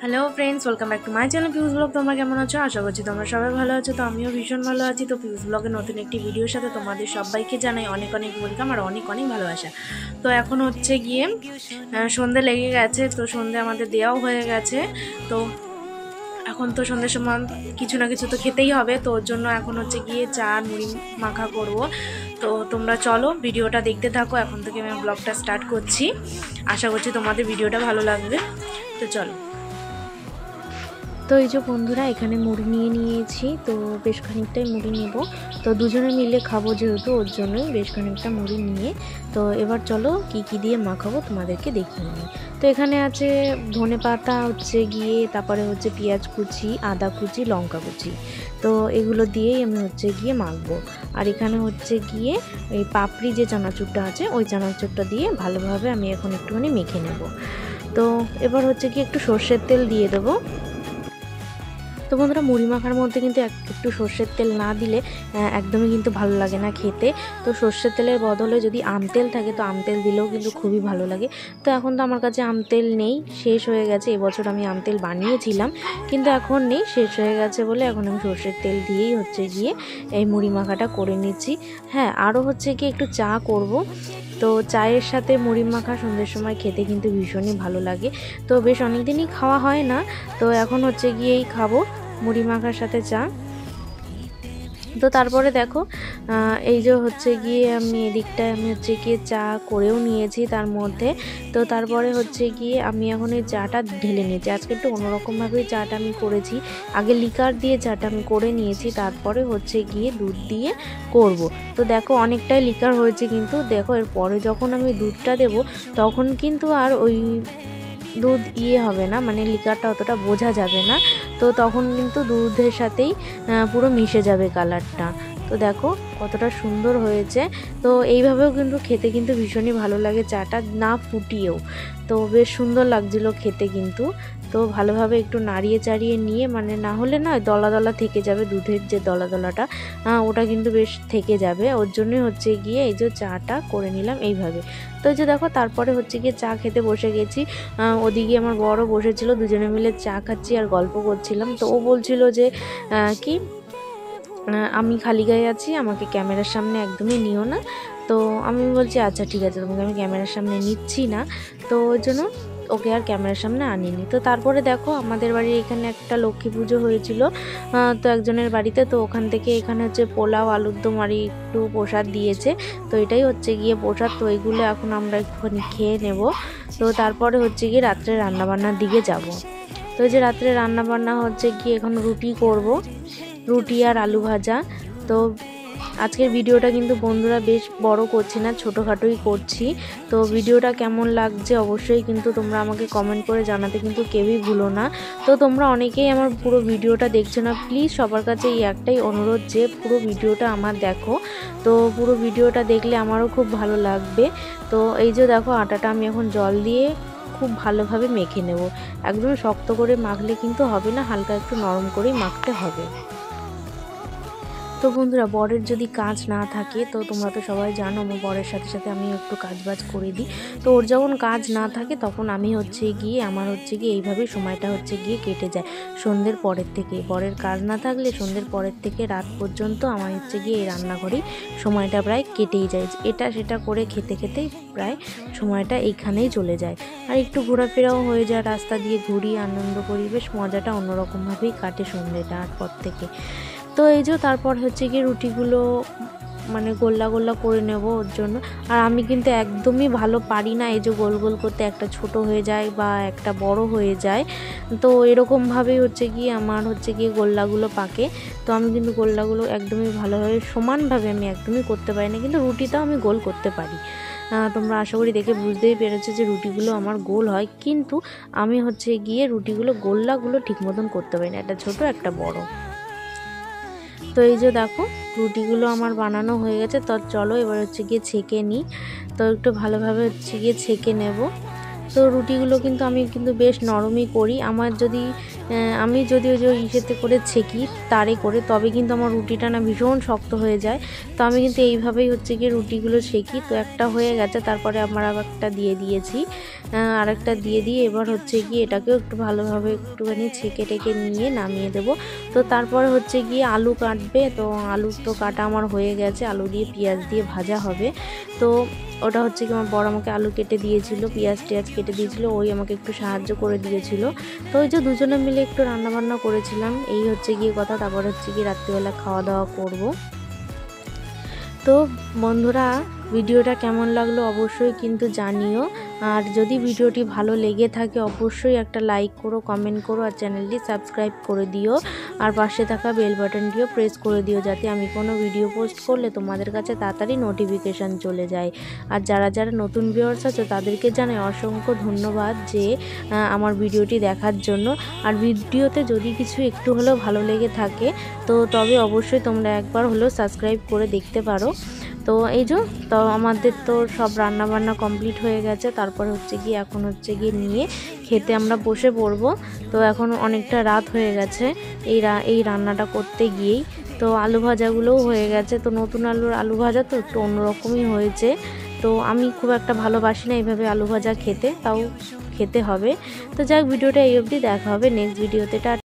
Hello friends, welcome back to my channel পিউস blog. তোমরা কেমন আছো? আশা করছি তোমরা সবাই ভালো আছো। তো আমিও ভীষণ ভালো আছি। তো পিউস ব্লগের নতুন একটি ভিডিওর সাথে তোমাদের সবাইকে জানাই অনেক অনেক ওয়েলকাম আর অনেক অনেক ভালোবাসা। তো এখন হচ্ছে গিয়ে সন্ধে লেগে গেছে। তো সন্ধে আমাদের দেওয়াও হয়ে গেছে। তো এখন তো সন্ধ্যের সময় কিছু না কিছু তো খেতেই হবে। তো ওর জন্য এখন হচ্ছে গিয়ে চা মুড়ি মাখা করব। তো তোমরা চলো ভিডিওটা দেখতে থাকো। এখন থেকে আমি ব্লগটা স্টার্ট করছি। আশা করছি তোমাদের ভিডিওটা ভালো লাগবে। তো চলো। তো এই যে বন্ধুরা, এখানে মুড়ি নিয়ে নিয়েছি। তো বেশ খানিকটাই মুড়ি নেব। তো দুজনে মিলে খাবো যেহেতু, ওর জন্যই বেশ খানিকটা মুড়ি নিয়ে। তো এবার চলো কি কি দিয়ে মাখাবো তোমাদেরকে দেখিয়ে নিই। তো এখানে আছে ধনে পাতা হচ্ছে গিয়ে, তারপরে হচ্ছে পেঁয়াজ কুচি, আদা কুচি, লঙ্কা কুচি। তো এগুলো দিয়েই আমি হচ্ছে গিয়ে মাখবো। আর এখানে হচ্ছে গিয়ে এই পাপড়ি যে চানাচুরটা আছে, ওই চানাচুরটা দিয়ে ভালোভাবে আমি এখন একটুখানি মেখে নেব। তো এবার হচ্ছে কি একটু সর্ষের তেল দিয়ে দেবো। তো বন্ধুরা, মুড়ি মাখার মধ্যে কিন্তু একটু সর্ষের তেল না দিলে একদমই কিন্তু ভালো লাগে না খেতে। তো সর্ষের তেলের বদলে যদি আম তেল থাকে তো আম তেল দিলেও কিন্তু খুবই ভালো লাগে। তো এখন তো আমার কাছে আম তেল নেই, শেষ হয়ে গেছে। এবছর আমি আম তেল বানিয়েছিলাম কিন্তু এখন নেই, শেষ হয়ে গেছে বলে এখন আমি সর্ষের তেল দিয়েই হচ্ছে গিয়ে এই মুড়ি মাখাটা করে নিচ্ছি। হ্যাঁ, আরও হচ্ছে গিয়ে একটু চা করব। তো চায়ের সাথে মুড়ি মাখা সন্ধ্যের সময় খেতে কিন্তু ভীষণই ভালো লাগে। তো বেশ অনেক দিনই খাওয়া হয় না, তো এখন হচ্ছে গিয়েই খাবো মুড়ি মাখার সাথে চা। তো তারপরে দেখো এই যে হচ্ছে গিয়ে আমি এদিকটায় আমি হচ্ছে গিয়ে চা করেও নিয়েছি তার মধ্যে। তো তারপরে হচ্ছে গিয়ে আমি এখন এই চাটা ঢেলে নিয়েছি। আজকে একটু অন্যরকমভাবেই চাটা আমি করেছি। আগে লিকার দিয়ে চাটা আমি করে নিয়েছি, তারপরে হচ্ছে গিয়ে দুধ দিয়ে করব। তো দেখো অনেকটাই লিকার হয়েছে, কিন্তু দেখো এরপরে যখন আমি দুধটা দেব তখন কিন্তু আর ওই দুধ হবে না, মানে লিকারটা অতটা বোঝা যাবে না। তো তখন কিন্তু দুধের সাথেই পুরো মিশে যাবে কালারটা। তো দেখো কতটা সুন্দর হয়েছে। তো এইভাবেও কিন্তু খেতে কিন্তু ভীষণই ভালো লাগে, চাটা না ফুটিয়েও। তো বেশ সুন্দর লাগছিল খেতে কিন্তু। তো ভালোভাবে একটু নাড়িয়ে চাড়িয়ে নিয়ে, মানে না হলে না দলা দলা থেকে যাবে, দুধের যে দলা দলাটা ওটা কিন্তু বেশ থেকে যাবে। ওর জন্যই হচ্ছে গিয়ে এই যে চাটা করে নিলাম এইভাবে। তো এই যে দেখো তারপরে হচ্ছে গিয়ে চা খেতে বসে গেছি। ওদিকে আমার বড়ও বসেছিল, দুজনে মিলে চা খাচ্ছি আর গল্প করছিলাম। তো ও বলছিল যে কি আমি খালি গায়ে আছি, আমাকে ক্যামেরার সামনে একদমই নিও না। তো আমি বলছি আচ্ছা ঠিক আছে, তোমাকে আমি ক্যামেরার সামনে নিচ্ছি না। তো ওই জন্য ওকে আর ক্যামেরার সামনে আনিনি। তো তারপরে দেখো আমাদের বাড়ির এখানে একটা লক্ষ্মী পুজো হয়েছিল, তো একজনের বাড়িতে। তো ওখান থেকে এখানে হচ্ছে পোলাও, আলুর দম আর একটু প্রসাদ দিয়েছে। তো এটাই হচ্ছে গিয়ে প্রসাদ। তো এইগুলো এখন আমরা একটুখানি খেয়ে নেব। তো তারপরে হচ্ছে গিয়ে রাত্রে রান্নাবান্নার দিকে যাব। তো এই যে রাত্রে রান্নাবান্না হচ্ছে গিয়ে এখন রুটি করব, রুটি আর আলু ভাজা। তো আজকের ভিডিওটা কিন্তু বন্ধুরা বেশ বড় করছি না, ছোটোখাটোই করছি। তো ভিডিওটা কেমন লাগছে অবশ্যই কিন্তু তোমরা আমাকে কমেন্ট করে জানাতে কিন্তু কেউই ভুলো না। তো তোমরা অনেকেই আমার পুরো ভিডিওটা দেখছো না, প্লিজ সবার কাছে এই একটাই অনুরোধ যে পুরো ভিডিওটা আমার দেখো। তো পুরো ভিডিওটা দেখলে আমারও খুব ভালো লাগবে। তো এই যে দেখো আটাটা আমি এখন জল দিয়ে খুব ভালোভাবে মেখে নেব। একদম শক্ত করে মাখলে কিন্তু হবে না, হালকা একটু নরম করেই মাখতে হবে। তো বন্ধুরা, বরের যদি কাজ না থাকে, তো তোমরা তো সবাই জানো আমার বরের সাথে সাথে আমি একটু কাজবাজ করে দিই। তো ওর যখন কাজ না থাকে তখন আমি হচ্ছে গিয়ে আমার হচ্ছে গিয়ে এইভাবেই সময়টা হচ্ছে গিয়ে কেটে যায় সন্ধ্যের পরের থেকে। বরের কাজ না থাকলে সন্ধ্যের পরের থেকে রাত পর্যন্ত আমার হচ্ছে গিয়ে এই রান্নাঘরেই সময়টা প্রায় কেটেই যায়। এটা সেটা করে খেতে খেতেই প্রায় সময়টা এইখানেই চলে যায়। আর একটু ঘোরাফেরাও হয়ে যায়, রাস্তা দিয়ে ঘুরি, আনন্দ করি, বেশ মজাটা অন্যরকমভাবেই কাটে সন্ধ্যেটা পর থেকে। তো এই যে তারপর হচ্ছে গিয়ে রুটিগুলো মানে গোল্লা গোল্লা করে নেব ওর জন্য। আর আমি কিন্তু একদমই ভালো পারি না এই যে গোল গোল করতে, একটা ছোট হয়ে যায় বা একটা বড় হয়ে যায়। তো এরকমভাবেই হচ্ছে গিয়ে আমার হচ্ছে গিয়ে গোল্লাগুলো পাকে। তো আমি কিন্তু গোল্লাগুলো একদমই ভালোভাবে সমানভাবে আমি একদমই করতে পারি না, কিন্তু রুটিটাও আমি গোল করতে পারি। তোমরা আশা করি দেখে বুঝতেই পেরেছো যে রুটিগুলো আমার গোল হয়, কিন্তু আমি হচ্ছে গিয়ে রুটিগুলো গোল্লাগুলো ঠিক মতন করতে পারি না, একটা ছোট একটা বড়। তো এই যে দেখো রুটিগুলো আমার বানানো হয়ে গেছে। তো চলো এবার হচ্ছে গিয়ে ছেঁকে নিই। তো একটু ভালোভাবে হচ্ছে গিয়ে ছেঁকে নেব। তো রুটিগুলো কিন্তু আমি কিন্তু বেশ নরমই করি। আমার যদি আমি যদি ওই যে ইসেতে করে ছেঁকি তারে করে, তবে কিন্তু আমার রুটিটা না ভীষণ শক্ত হয়ে যায়। তো আমি কিন্তু এইভাবেই হচ্ছে গিয়ে রুটিগুলো ছেঁকি। তো একটা হয়ে গেছে, তারপরে আমার আবার একটা দিয়ে দিয়েছি, আরেকটা দিয়ে দিয়ে এবার হচ্ছে গিয়ে এটাকেও একটু ভালোভাবে একটুখানি ছেঁকে টেকে নিয়ে নামিয়ে দেব। তো তারপরে হচ্ছে গিয়ে আলু কাটবে। তো আলু তো কাটা আমার হয়ে গেছে, আলু দিয়ে পেঁয়াজ দিয়ে ভাজা হবে। তো ওটা হচ্ছে কি আমার বড় আমাকে আলু কেটে দিয়েছিল, পেঁয়াজ টেয়াজ কেটে দিয়েছিল, ওই আমাকে একটু সাহায্য করে দিয়েছিল। তো ওই যে দুজনে মিলে একটু রান্নাবান্না করেছিলাম, এই হচ্ছে গিয়ে কথা। তারপর হচ্ছে কি রাত্রিবেলা খাওয়া দাওয়া করব। তো বন্ধুরা, ভিডিওটা কেমন লাগলো অবশ্যই কিন্তু জানিও। আর যদি ভিডিওটি ভালো লেগে থাকে অবশ্যই একটা লাইক করো, কমেন্ট করো, আর চ্যানেলটি সাবস্ক্রাইব করে দিও। আর পাশে থাকা বেল বাটনটিও প্রেস করে দিও, যাতে আমি কোনো ভিডিও পোস্ট করলে তোমাদের কাছে তাড়াতাড়ি নোটিফিকেশান চলে যায়। আর যারা যারা নতুন ভিউয়ার্স আছে তাদেরকে জানাই অসংখ্য ধন্যবাদ যে আমার ভিডিওটি দেখার জন্য। আর ভিডিওতে যদি কিছু একটু হলেও ভালো লেগে থাকে তো তবে অবশ্যই তোমরা একবার হলেও সাবস্ক্রাইব করে দেখতে পারো। তো এই যে তো আমাদের তো সব রান্না বান্না কমপ্লিট হয়ে গেছে। তারপরে হচ্ছে গিয়ে এখন হচ্ছে গিয়ে নিয়ে খেতে আমরা বসে পড়বো। তো এখন অনেকটা রাত হয়ে গেছে এই রান্নাটা করতে গিয়েই। তো আলু ভাজাগুলোও হয়ে গেছে। তো নতুন আলু ভাজা তো একটু অন্যরকমই হয়েছে। তো আমি খুব একটা ভালোবাসি না এইভাবে আলু ভাজা খেতে, তাও খেতে হবে। তো যাক, ভিডিওটা এই অবধি, দেখা হবে নেক্সট ভিডিওতে।